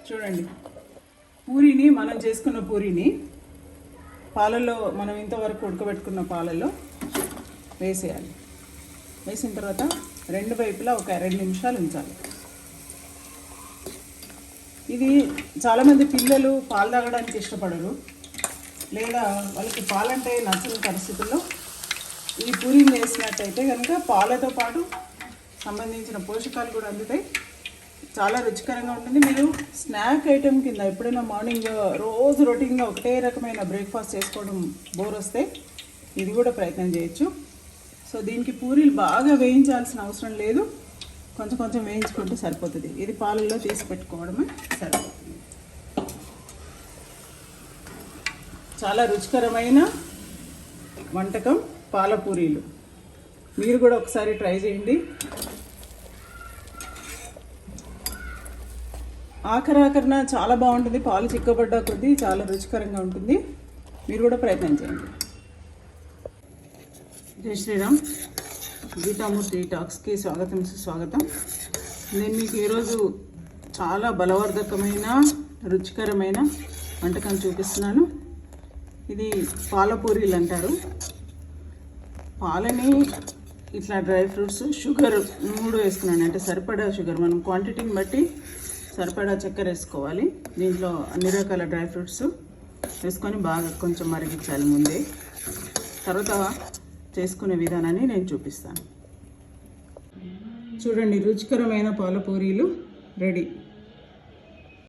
చూడండి, పూరీని మనం చేసుకున్న పూరీని పాలల్లో మనం ఇంతవరకు ఉడకబెట్టుకున్న పాలల్లో వేసేయాలి. వేసిన తర్వాత రెండు వైపులా ఒక 2 నిమిషాలు ఉంచాలి. ఇది చాలామంది పిల్లలు పాలు తాగడానికి ఇష్టపడరు, లేదా వాళ్ళకి పాలంటే నచ్చని పరిస్థితుల్లో ఈ పూరీని వేసినట్టయితే కనుక పాలతో పాటు సంబంధించిన పోషకాలు కూడా అందుతాయి. చాలా రుచికరంగా ఉంటుంది. మీరు స్నాక్ ఐటెం కింద ఎప్పుడైనా మార్నింగ్ రోజు రొటీన్గా ఒకటే రకమైన బ్రేక్ఫాస్ట్ చేసుకోవడం బోర్ వస్తే ఇది కూడా ప్రయత్నం చేయొచ్చు. సో దీనికి పూరీలు బాగా వేయించాల్సిన అవసరం లేదు, కొంచెం కొంచెం వేయించుకుంటే సరిపోతుంది. ఇది పాలల్లో తీసి పెట్టుకోవడమే సరిపోతుంది. చాలా రుచికరమైన వంటకం పాల పూరీలు. మీరు కూడా ఒకసారి ట్రై చేయండి. ఆఖరాఖరణ చాలా బాగుంటుంది. పాలు చిక్కబడ్డ కొద్దీ చాలా రుచికరంగా ఉంటుంది. మీరు కూడా ప్రయత్నం చేయండి. జై శ్రీరామ్. గీతామూర్తి టాక్స్కి స్వాగతం, సుస్వాగతం. నేను మీకు ఈరోజు చాలా బలవర్ధకమైన రుచికరమైన వంటకం చూపిస్తున్నాను. ఇది పాలపూరీలు అంటారు. పాలని ఇట్లా డ్రై ఫ్రూట్స్, షుగర్ 3 వేసుకున్నాను. అంటే సరిపడా షుగర్, మనం క్వాంటిటీని బట్టి సరిపడా చక్కెర వేసుకోవాలి. దీంట్లో అన్ని రకాల డ్రై ఫ్రూట్స్ వేసుకొని బాగా కొంచెం మరిగించాలి ముందే. తర్వాత చేసుకునే విధానాన్ని నేను చూపిస్తాను. చూడండి, రుచికరమైన పాలపూరీలు రెడీ.